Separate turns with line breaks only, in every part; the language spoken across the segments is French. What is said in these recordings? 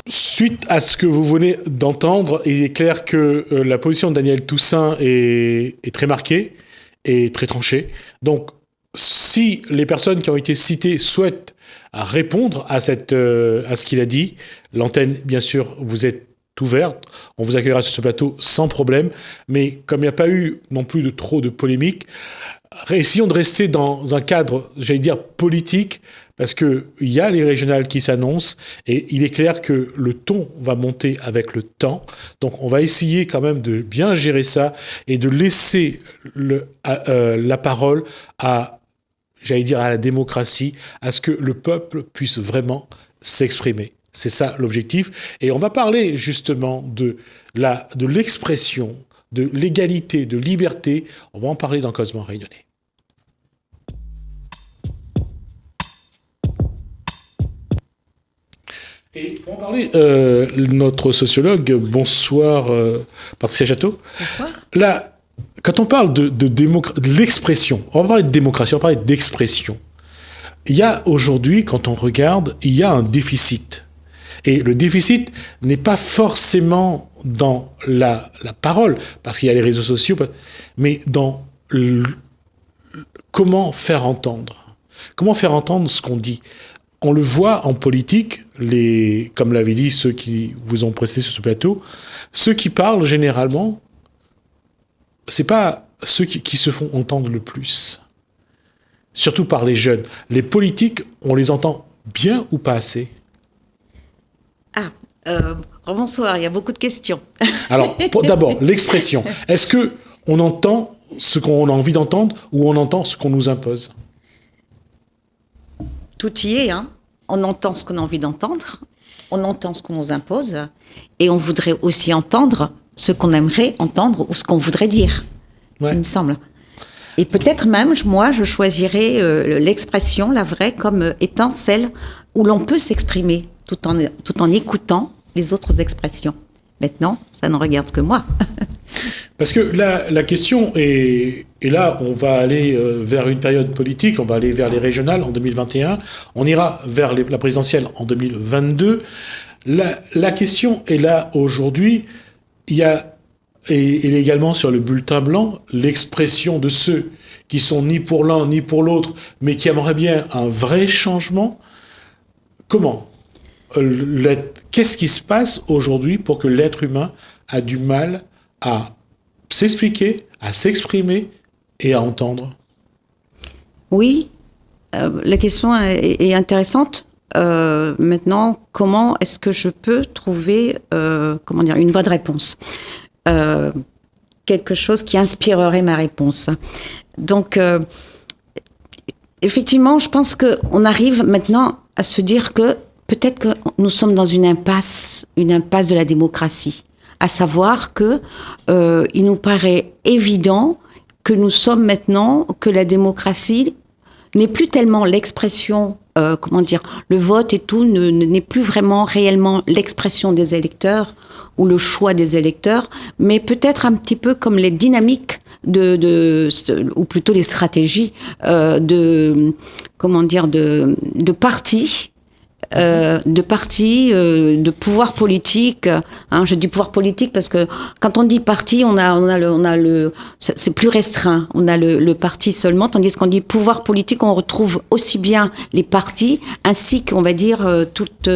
Suite à ce que vous venez d'entendre, il est clair que la position de Daniel Toussaint est très marquée et très tranchée. Donc, si les personnes qui ont été citées souhaitent répondre à ce qu'il a dit, l'antenne, bien sûr, vous êtes ouverte. On vous accueillera sur ce plateau sans problème. Mais comme il n'y a pas eu non plus de trop de polémiques, essayons de rester dans un cadre, j'allais dire, politique, parce qu'il y a les régionales qui s'annoncent, et il est clair que le ton va monter avec le temps. Donc on va essayer quand même de bien gérer ça, et de laisser la parole à, j'allais dire, à la démocratie, à ce que le peuple puisse vraiment s'exprimer. C'est ça l'objectif. Et on va parler justement de l'expression, de l'égalité, de liberté. On va en parler dans Causement Réunionnais. Et pour en parler, notre sociologue, bonsoir Patricia Château.
Bonsoir.
Là, quand on parle de l'expression, on va parler de démocratie, on va parler d'expression. Il y a aujourd'hui, quand on regarde, il y a un déficit. Et le déficit n'est pas forcément dans la parole, parce qu'il y a les réseaux sociaux, mais dans comment faire entendre. Comment faire entendre ce qu'on dit. On le voit en politique, comme l'avaient dit ceux qui vous ont pressé sur ce plateau, ceux qui parlent généralement, c'est pas ceux qui se font entendre le plus. Surtout par les jeunes. Les politiques, on les entend bien ou pas assez?
Bonsoir, il y a beaucoup de questions.
Alors, d'abord, l'expression. Est-ce que on entend ce qu'on a envie d'entendre ou on entend ce qu'on nous impose?
Tout y est, hein. On entend ce qu'on a envie d'entendre, on entend ce qu'on nous impose, et on voudrait aussi entendre ce qu'on aimerait entendre ou ce qu'on voudrait dire,
ouais.
Il me semble. Et peut-être même, moi, je choisirais l'expression, la vraie, comme étant celle où l'on peut s'exprimer tout en écoutant les autres expressions. Maintenant, ça ne regarde que moi.
Parce que la question est... Et là, on va aller vers une période politique, on va aller vers les régionales en 2021, on ira vers la présidentielle en 2022. La question est là aujourd'hui. Il y a, et également sur le bulletin blanc, l'expression de ceux qui sont ni pour l'un ni pour l'autre, mais qui aimeraient bien un vrai changement. Comment ? Qu'est-ce qui se passe aujourd'hui pour que l'être humain a du mal à s'expliquer, à s'exprimer et à entendre?
Oui, la question est intéressante. Maintenant, comment est-ce que je peux trouver une voie de réponse, quelque chose qui inspirerait ma réponse. Donc, effectivement, je pense qu'on arrive maintenant à se dire que peut-être que nous sommes dans une impasse de la démocratie, à savoir que il nous paraît évident que nous sommes maintenant, que la démocratie n'est plus tellement l'expression, le vote et tout n'est plus vraiment réellement l'expression des électeurs ou le choix des électeurs, mais peut-être un petit peu comme les dynamiques ou plutôt les stratégies de partis. De pouvoir politique, hein, je dis pouvoir politique parce que quand on dit parti, c'est plus restreint, on a le parti seulement, tandis qu'on dit pouvoir politique, on retrouve aussi bien les partis ainsi qu'on va dire toutes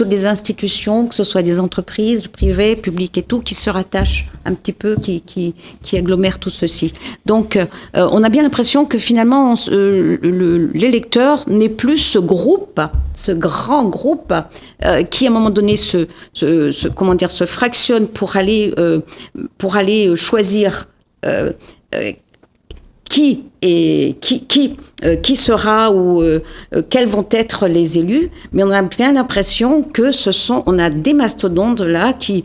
les institutions, que ce soit des entreprises privées, publiques et tout, qui se rattachent un petit peu, qui agglomèrent tout ceci. Donc on a bien l'impression que finalement l'électeur n'est plus ce grand groupe qui à un moment donné se fractionne pour aller choisir qui sera ou quels vont être les élus, mais on a bien l'impression que on a des mastodontes là qui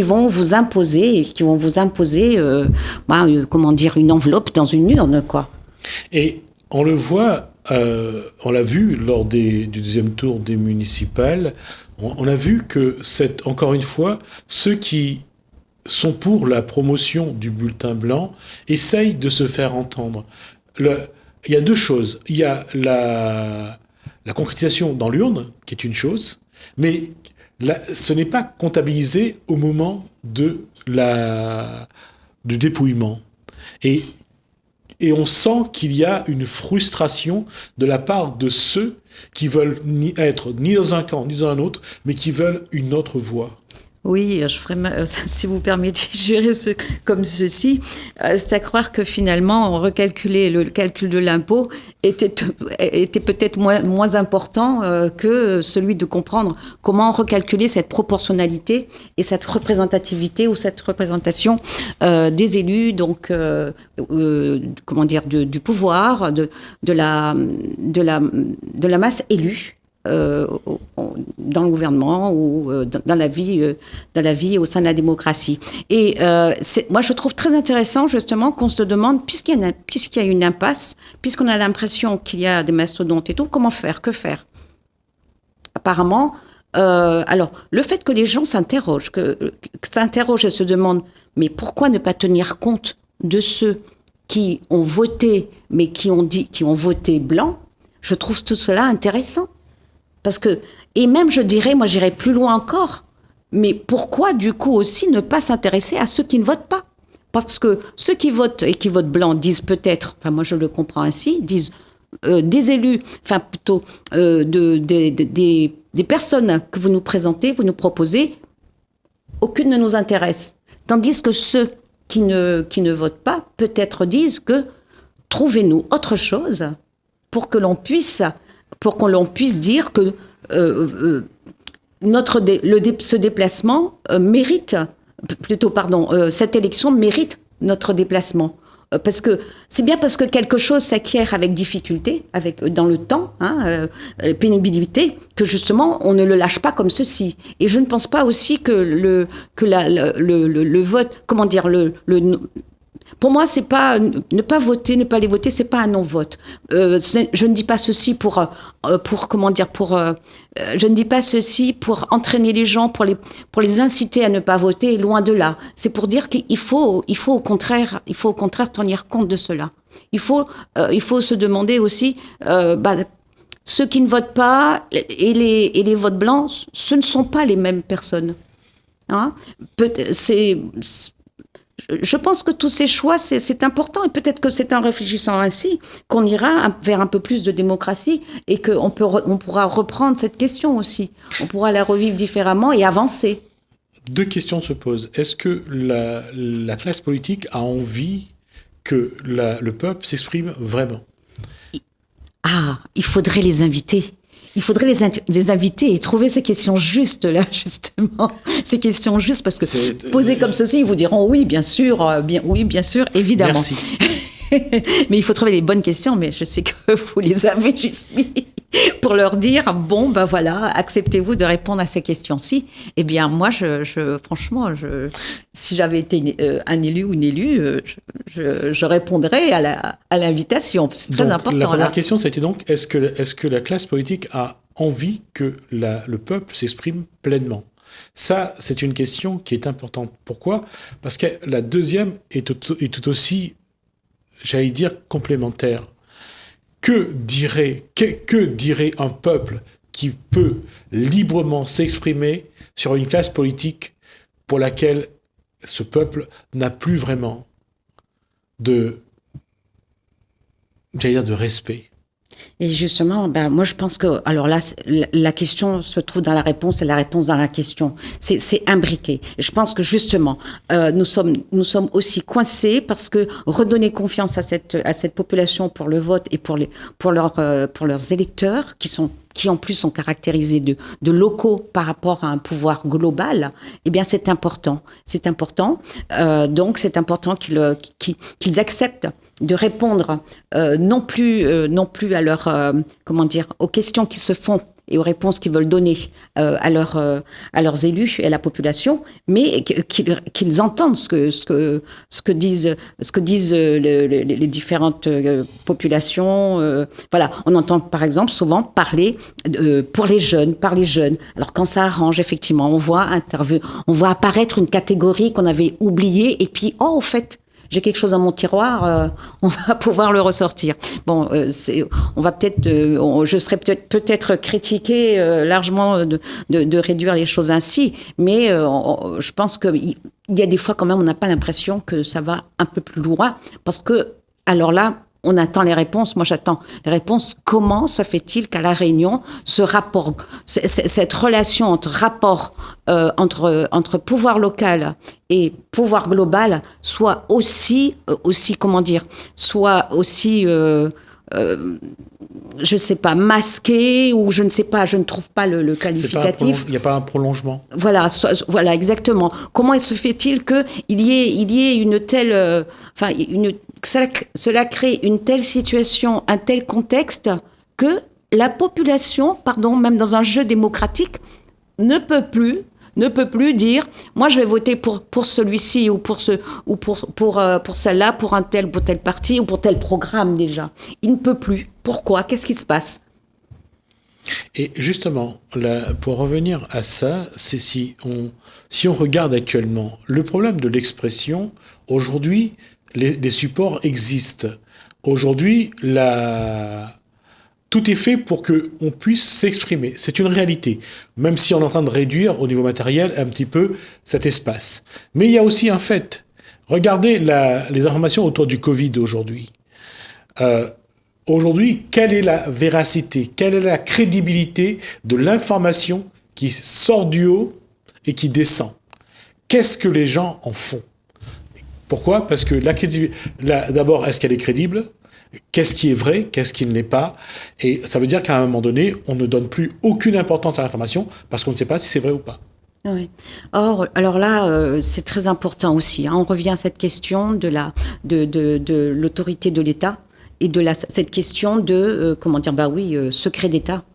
vont vous imposer une enveloppe dans une urne, quoi.
Et on le voit. On l'a vu lors du deuxième tour des municipales, on a vu que encore une fois, ceux qui sont pour la promotion du bulletin blanc essayent de se faire entendre. Il y a deux choses. Il y a la concrétisation dans l'urne, qui est une chose, mais ce n'est pas comptabilisé au moment du dépouillement. Et on sent qu'il y a une frustration de la part de ceux qui veulent être ni dans un camp ni dans un autre, mais qui veulent une autre voie.
Oui, je ferai si vous permettez, gérer comme ceci. C'est à croire que finalement, recalculer le calcul de l'impôt était peut-être moins important que celui de comprendre comment recalculer cette proportionnalité et cette représentativité ou cette représentation des élus, donc comment dire, du pouvoir, de la masse élue. Dans le gouvernement ou dans la vie au sein de la démocratie. Et moi, je trouve très intéressant justement qu'on se demande, puisqu'il y a une impasse, puisqu'on a l'impression qu'il y a des mastodontes et tout, comment faire, que faire? Apparemment, alors le fait que les gens s'interrogent et se demandent, mais pourquoi ne pas tenir compte de ceux qui ont voté, mais qui ont voté blanc? Je trouve tout cela intéressant. Parce que, et même je dirais, moi j'irais plus loin encore, mais pourquoi du coup aussi ne pas s'intéresser à ceux qui ne votent pas? Parce que ceux qui votent et qui votent blanc disent peut-être, enfin moi je le comprends ainsi, disent des élus, enfin plutôt des personnes que vous nous présentez, vous nous proposez, aucune ne nous intéresse. Tandis que ceux qui ne votent pas, peut-être disent que trouvez-nous autre chose pour que l'on puisse dire que ce déplacement cette élection mérite notre déplacement. Parce que c'est bien parce que quelque chose s'acquiert avec difficulté, dans le temps, pénibilité, que justement on ne le lâche pas comme ceci. Et je ne pense pas aussi que le vote, comment dire, pour moi, c'est pas ne pas voter, ne pas aller voter, c'est pas un non-vote. Je ne dis pas ceci je ne dis pas ceci pour entraîner les gens, pour les inciter à ne pas voter, loin de là. C'est pour dire qu'il faut au contraire tenir compte de cela. Il faut se demander aussi, ceux qui ne votent pas et les votes blancs, ce ne sont pas les mêmes personnes. Hein? Je pense que tous ces choix, c'est important, et peut-être que c'est en réfléchissant ainsi qu'on ira vers un peu plus de démocratie et qu'on pourra reprendre cette question aussi. On pourra la revivre différemment et avancer.
Deux questions se posent. Est-ce que la classe politique a envie que le peuple s'exprime vraiment?
Il faudrait les inviter. Il faudrait les inviter et trouver ces questions justes, là, justement. Ces questions justes, parce que posées comme ceci, ils vous diront oui, bien sûr, évidemment.
Merci.
Mais il faut trouver les bonnes questions, mais je sais que vous les avez, j'y suis, pour leur dire, bon, ben voilà, acceptez-vous de répondre à ces questions-ci. Eh bien, moi, franchement, si j'avais été un élu ou une élue, je répondrais à l'invitation. C'est très important.
La première question, c'était donc, est-ce que la classe politique a envie que le peuple s'exprime pleinement? Ça, c'est une question qui est importante. Pourquoi? Parce que la deuxième est tout aussi, j'allais dire, complémentaire. Que dirait un peuple qui peut librement s'exprimer sur une classe politique pour laquelle ce peuple n'a plus vraiment de respect?
Et justement, moi je pense que, alors là, la question se trouve dans la réponse et la réponse dans la question. C'est imbriqué. Je pense que justement, nous sommes aussi coincés parce que redonner confiance à cette population pour le vote et pour leurs électeurs qui en plus sont caractérisés de locaux par rapport à un pouvoir global, eh bien c'est important. C'est important. Donc c'est important qu'ils acceptent de répondre non plus à aux questions qui se font et aux réponses qu'ils veulent donner à leurs élus et à la population, mais qu'ils entendent ce que disent les différentes populations. Voilà, on entend par exemple souvent parler par les jeunes. Alors quand ça arrange, effectivement, on voit apparaître une catégorie qu'on avait oubliée, et puis au fait, j'ai quelque chose dans mon tiroir, on va pouvoir le ressortir. Bon, on va peut-être, je serais peut-être critiquée largement de réduire les choses ainsi, mais je pense que il y a des fois quand même, on n'a pas l'impression que ça va un peu plus loin, parce que alors là, on attend les réponses. Moi, j'attends les réponses. Comment se fait-il qu'à La Réunion, ce rapport, cette relation entre pouvoir local et pouvoir global soit aussi, comment dire, soit aussi, je sais pas, masqué, ou je ne sais pas, je ne trouve pas le qualificatif.
Il n'y a pas un prolongement.
Voilà, voilà, exactement. Comment se fait-il qu'il y ait une telle, cela crée une telle situation, un tel contexte que la population, même dans un jeu démocratique, ne peut plus dire, moi je vais voter pour celui-ci ou pour celle-là, pour tel parti ou pour tel programme déjà. Il ne peut plus. Pourquoi? Qu'est-ce qui se passe?
Et justement, pour revenir à ça, c'est si on regarde actuellement le problème de l'expression, aujourd'hui, les supports existent. Aujourd'hui, tout est fait pour qu'on puisse s'exprimer. C'est une réalité, même si on est en train de réduire au niveau matériel un petit peu cet espace. Mais il y a aussi un fait. Regardez les informations autour du Covid aujourd'hui. Aujourd'hui, quelle est la véracité, quelle est la crédibilité de l'information qui sort du haut et qui descend? Qu'est-ce que les gens en font? Pourquoi? Parce que d'abord, est-ce qu'elle est crédible? Qu'est-ce qui est vrai? Qu'est-ce qui ne l'est pas? Et ça veut dire qu'à un moment donné, on ne donne plus aucune importance à l'information parce qu'on ne sait pas si c'est vrai ou pas.
Oui. Or, alors là, c'est très important aussi. On revient à cette question de l'autorité de l'État. Et cette question de secret d'État,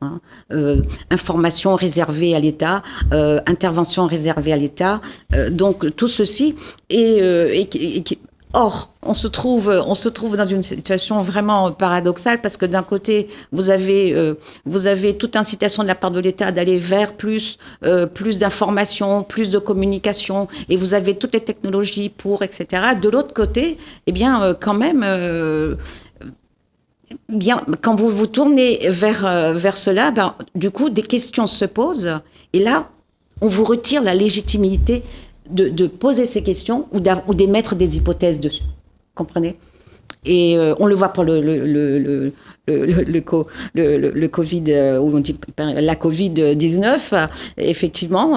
information réservée à l'État, intervention réservée à l'État, donc tout ceci or on se trouve dans une situation vraiment paradoxale, parce que d'un côté vous avez toute incitation de la part de l'État d'aller vers plus d'informations, plus de communication, et vous avez toutes les technologies pour, etc. De l'autre côté, quand même. Quand vous vous tournez vers cela, du coup, des questions se posent, et là, on vous retire la légitimité de poser ces questions ou d'émettre des hypothèses dessus. Comprenez? Et on le voit pour le Covid, ou on dit la Covid-19, effectivement,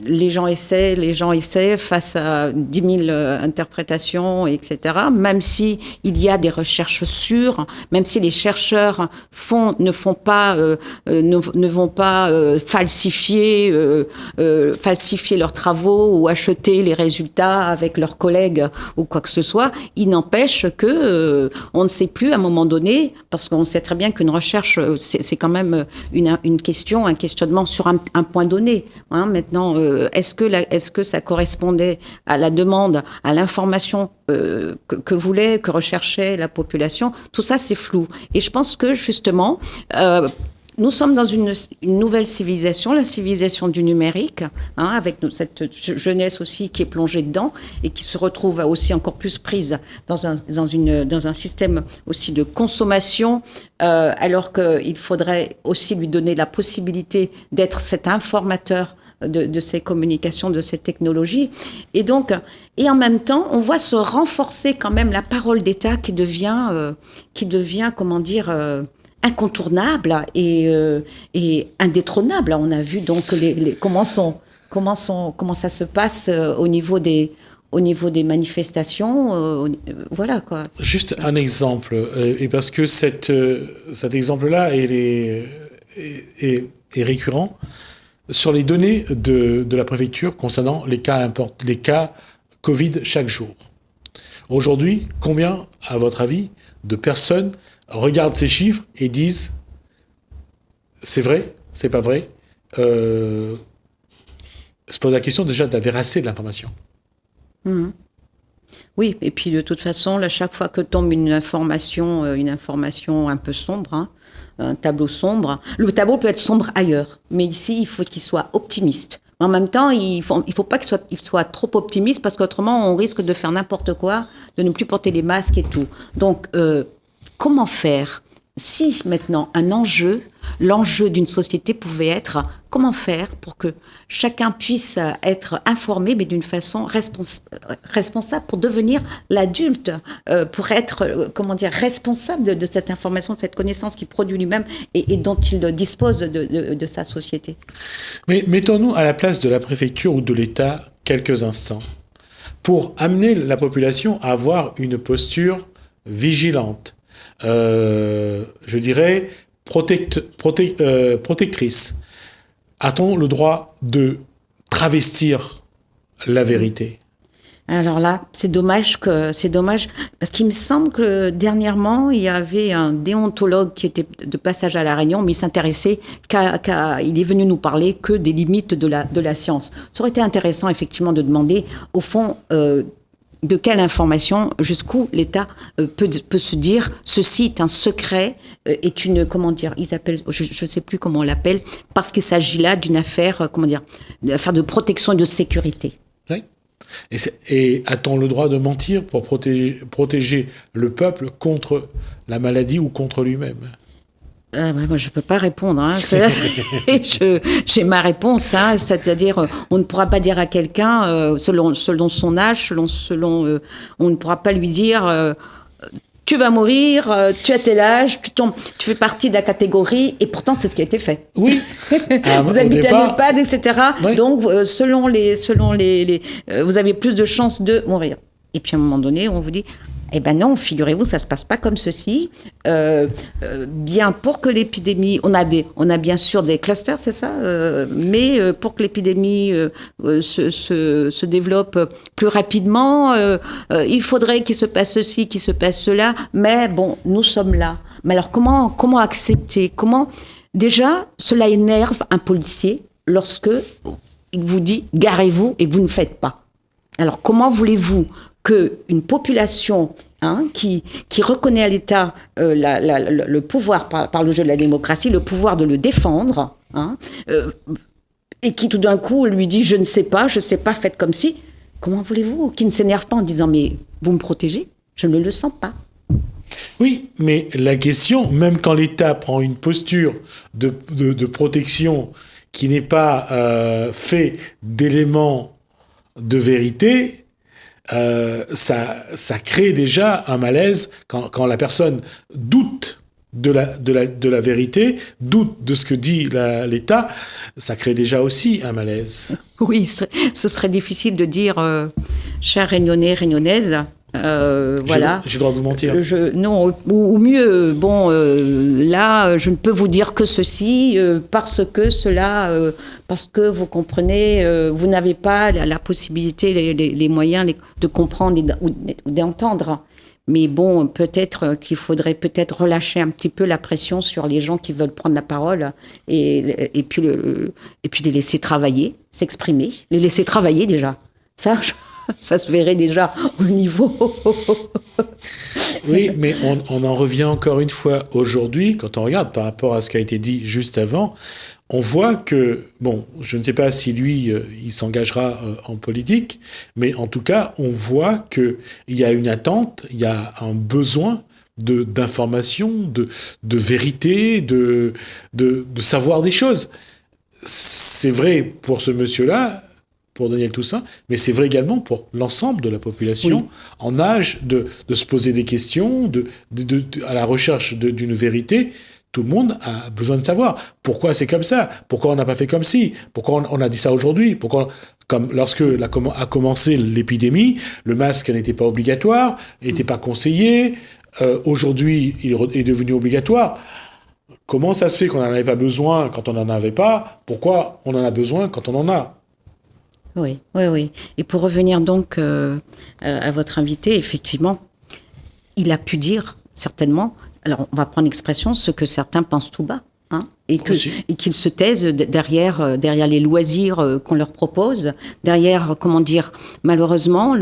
les gens essaient face à 10 000 interprétations, etc. Même si il y a des recherches sûres, même si les chercheurs ne vont pas falsifier leurs travaux ou acheter les résultats avec leurs collègues ou quoi que ce soit, il n'empêche que on ne sait plus à un moment donné, parce qu'on sait très bien qu'une recherche, c'est quand même un questionnement sur un point donné. Maintenant, est-ce que ça correspondait à la demande, à l'information que recherchait la population? Tout ça, c'est flou. Et je pense que justement, nous sommes dans une nouvelle civilisation, la civilisation du numérique, avec cette jeunesse aussi qui est plongée dedans et qui se retrouve aussi encore plus prise dans un système aussi de consommation, alors qu'il faudrait aussi lui donner la possibilité d'être cet informateur de ces communications, de ces technologies. Et en même temps, on voit se renforcer quand même la parole d'État qui devient, comment dire, incontournable et indétrônable. On a vu donc comment ça se passe au niveau des manifestations, voilà quoi.
Juste un exemple, et parce que cet exemple-là est récurrent sur les données de la préfecture concernant les cas Covid chaque jour. Aujourd'hui, combien, à votre avis, de personnes regardent ces chiffres et disent c'est vrai, c'est pas vrai, se pose la question déjà de la véracité de l'information.
Mmh. Oui, et puis de toute façon, à chaque fois que tombe une information un peu sombre, un tableau sombre, le tableau peut être sombre ailleurs, mais ici, il faut qu'il soit optimiste En même temps, il faut pas qu'il soit trop optimiste parce qu'autrement, on risque de faire n'importe quoi, de ne plus porter les masques et tout. Donc, comment faire si maintenant l'enjeu d'une société pouvait être comment faire pour que chacun puisse être informé, mais d'une façon responsable pour devenir l'adulte, pour être, responsable de cette information, de cette connaissance qu'il produit lui-même et dont il dispose de sa société.
Mais mettons-nous à la place de la préfecture ou de l'État quelques instants pour amener la population à avoir une posture vigilante, je dirais protectrice. A-t-on le droit de travestir la vérité ?
Alors là, c'est dommage parce qu'il me semble que dernièrement, il y avait un déontologue qui était de passage à La Réunion, mais il s'intéressait il est venu nous parler que des limites de la science. Ça aurait été intéressant effectivement de demander au fond de quelle information, jusqu'où l'État peut se dire ceci est un secret, est une ils appellent, je sais plus comment on l'appelle, parce qu'il s'agit là d'une affaire de protection et de sécurité.
Oui. Et a-t-on le droit de mentir pour protéger le peuple contre la maladie ou contre lui-même ?
Moi, je peux pas répondre. Hein. J'ai ma réponse, hein, c'est-à-dire, on ne pourra pas dire à quelqu'un, selon son âge, on ne pourra pas lui dire, tu vas mourir, tu as tel âge, tu fais partie de la catégorie, et pourtant c'est ce qui a été fait.
Oui.
Vous habitez à l'EHPAD, etc.
Oui.
Donc, selon vous avez plus de chances de mourir. Et puis à un moment donné, on vous dit. Eh ben non, figurez-vous, ça se passe pas comme ceci. Bien pour que l'épidémie, on a bien sûr des clusters, c'est ça, mais pour que l'épidémie se développe plus rapidement, il faudrait qu'il se passe ceci, qu'il se passe cela. Mais bon, nous sommes là. Mais alors comment accepter ? Déjà, cela énerve un policier lorsque il vous dit garez-vous et que vous ne faites pas. Alors comment voulez-vous qu'une population qui reconnaît à l'État le pouvoir par le jeu de la démocratie, le pouvoir de le défendre, et qui tout d'un coup lui dit je ne sais pas, faites comme si, comment voulez-vous qu'il ne s'énerve pas en disant mais vous me protégez, je ne le sens pas.
Oui, mais la question, même quand l'État prend une posture de protection qui n'est pas fait d'éléments de vérité, ça crée déjà un malaise quand la personne doute de la vérité, doute de ce que dit l'État, ça crée déjà aussi un malaise.
Oui, ce serait difficile de dire, chers Réunionnais, Réunionnaises, voilà.
J'ai le droit de vous mentir.
Non, ou mieux, là, je ne peux vous dire que ceci, parce que vous comprenez, vous n'avez pas la possibilité, les moyens de comprendre ou d'entendre. Mais bon, peut-être qu'il faudrait relâcher un petit peu la pression sur les gens qui veulent prendre la parole et puis les laisser travailler, s'exprimer, les laisser travailler déjà. Ça se verrait déjà au niveau.
Oui, mais on en revient encore une fois aujourd'hui, quand on regarde par rapport à ce qui a été dit juste avant, on voit que, je ne sais pas si lui, il s'engagera en politique, mais en tout cas, on voit qu'il y a une attente, il y a un besoin d'information, de vérité, de savoir des choses. C'est vrai pour ce monsieur-là, pour Daniel Toussaint, mais c'est vrai également pour l'ensemble de la population en âge de se poser des questions, à la recherche d'une vérité. Tout le monde a besoin de savoir pourquoi c'est comme ça, pourquoi on n'a pas fait comme ci, pourquoi on a dit ça aujourd'hui, pourquoi, comme lorsque a commencé l'épidémie, le masque n'était pas obligatoire, n'était pas conseillé, aujourd'hui il est devenu obligatoire. Comment ça se fait qu'on n'en avait pas besoin quand on n'en avait pas? Pourquoi on en a besoin quand on en a?
Oui. Et pour revenir donc à votre invité, effectivement, il a pu dire, certainement, alors on va prendre l'expression, ce que certains pensent tout bas, et qu'ils se taisent derrière les loisirs qu'on leur propose, derrière, malheureusement,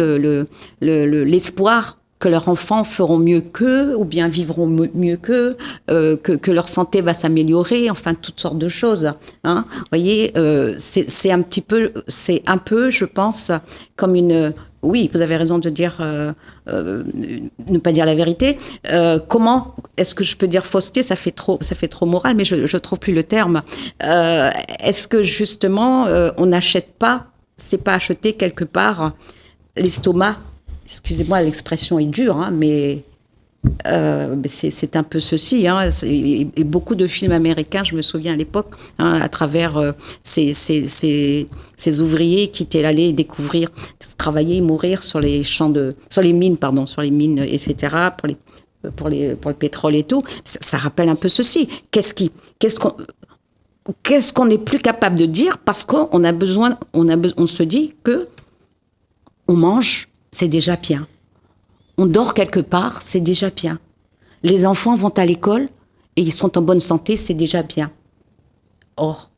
l'espoir que leurs enfants feront mieux qu'eux, ou bien vivront mieux qu'eux, que leur santé va s'améliorer, enfin toutes sortes de choses. Hein. Vous voyez, c'est un peu, je pense, comme une. Oui, vous avez raison de dire, ne pas dire la vérité. Comment est-ce que je peux dire fausseté? Ça fait trop moral, mais je trouve plus le terme. Est-ce que justement, on n'achète pas, c'est pas acheter quelque part l'estomac? Excusez-moi, l'expression est dure, hein, mais c'est un peu ceci. Hein, et beaucoup de films américains, je me souviens à l'époque, hein, à travers ces ouvriers qui étaient allés découvrir, travailler et mourir sur les mines, etc., pour le pétrole et tout. Ça rappelle un peu ceci. Qu'est-ce qu'on n'est plus capable de dire parce qu'on a besoin, on se dit que on mange, c'est déjà bien. On dort quelque part, c'est déjà bien. Les enfants vont à l'école et ils sont en bonne santé, c'est déjà bien. Or,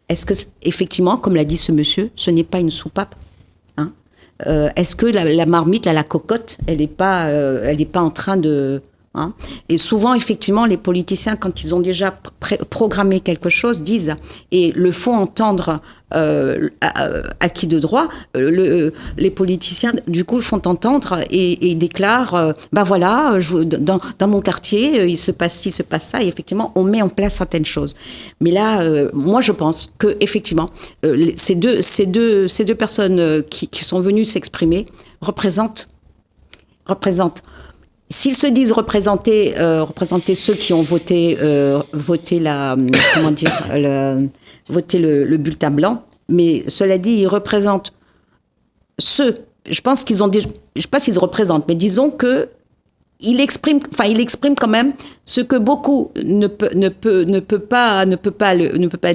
est-ce que, effectivement, comme l'a dit ce monsieur, ce n'est pas une soupape, hein? Est-ce que la marmite, la cocotte, elle n'est pas en train de... Hein? Et souvent, effectivement, les politiciens, quand ils ont déjà programmé quelque chose, disent et le font entendre acquis de droit. Les politiciens, du coup, le font entendre et déclarent ben voilà, dans mon quartier, il se passe ci, il se passe ça. Et effectivement, on met en place certaines choses. Mais là, moi, je pense que effectivement, ces deux personnes qui sont venues s'exprimer représentent. S'ils se disent représenter ceux qui ont voté le bulletin blanc, mais cela dit, ils représentent ceux. Je pense qu'ils ont je sais pas s'ils représentent, mais disons que il exprime quand même ce que beaucoup ne peut pas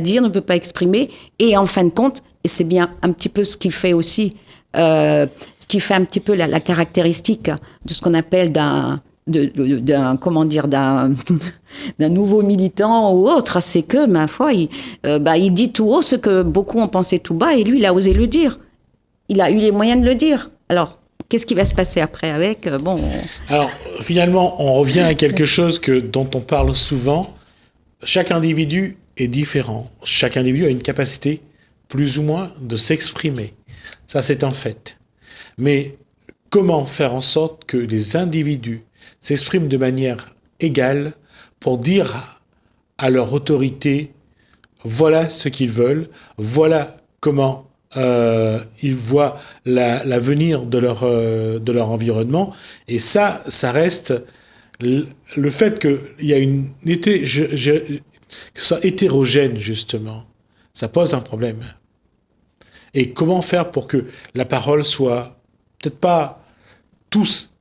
dire, ne peut pas exprimer, et en fin de compte, et c'est bien un petit peu ce qui fait aussi. Ce qui fait un petit peu la caractéristique de ce qu'on appelle d'un nouveau militant ou autre, c'est que, ma foi, il dit tout haut ce que beaucoup ont pensé tout bas, et lui, il a osé le dire. Il a eu les moyens de le dire. Alors, qu'est-ce qui va se passer après avec
Alors, finalement, on revient à quelque chose dont on parle souvent. Chaque individu est différent. Chaque individu a une capacité, plus ou moins, de s'exprimer. Ça, c'est un fait. Mais comment faire en sorte que les individus s'expriment de manière égale pour dire à leur autorité, voilà ce qu'ils veulent, voilà comment ils voient l'avenir de leur environnement. Et ça reste le fait qu'il y a que ce soit hétérogène, justement. Ça pose un problème. Et comment faire pour que la parole soit peut-être pas tous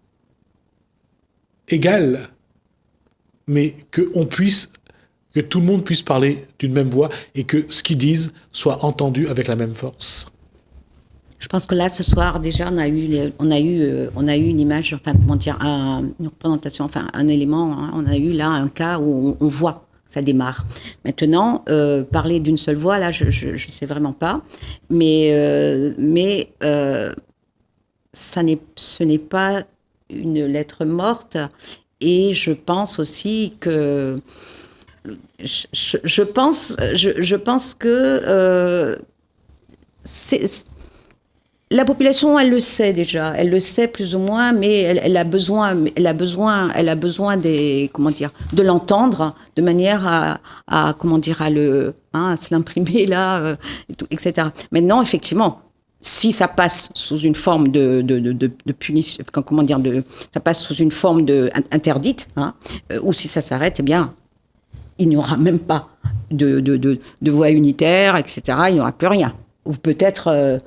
égale, mais que tout le monde puisse parler d'une même voix et que ce qu'ils disent soit entendu avec la même force.
Je pense que là, ce soir, déjà, on a eu une image, enfin, une représentation, enfin, un élément, hein, on a eu là un cas où on voit. Ça démarre. Maintenant, parler d'une seule voix, là, je sais vraiment pas. Mais ce n'est pas une lettre morte. Et je pense aussi que je pense que la population, elle le sait déjà, elle le sait plus ou moins, mais elle a besoin de l'entendre de manière à se l'imprimer là, etc. Maintenant, effectivement, si ça passe sous une forme de punition, ça passe sous une forme interdite, hein, ou si ça s'arrête, eh bien, il n'y aura même pas de voix unitaire, etc. Il n'y aura plus rien. Ou peut-être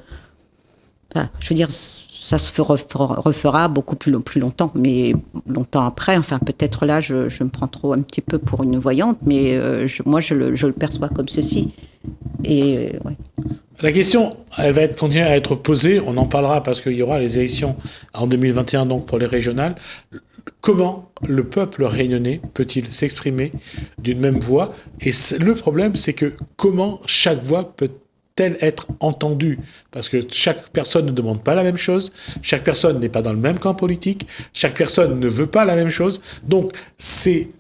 je veux dire, ça se refera beaucoup plus longtemps, mais longtemps après, enfin peut-être là, je me prends un petit peu pour une voyante, mais moi je le perçois comme ceci. Et ouais.
La question, elle va continuer à être posée, on en parlera parce qu'il y aura les élections en 2021, donc pour les régionales. Comment le peuple réunionnais peut-il s'exprimer d'une même voix? Et le problème, c'est que comment chaque voix peut doit-elle être entendue? Parce que chaque personne ne demande pas la même chose, chaque personne n'est pas dans le même camp politique, chaque personne ne veut pas la même chose. Donc, c'est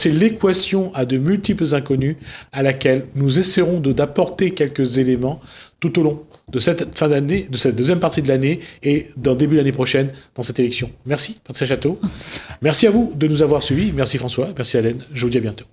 l'équation à de multiples inconnus à laquelle nous essaierons d'apporter quelques éléments tout au long de cette fin d'année, de cette deuxième partie de l'année et dans début de l'année prochaine dans cette élection. Merci, Patricia Château. Merci à vous de nous avoir suivis. Merci François, merci Hélène. Je vous dis à bientôt.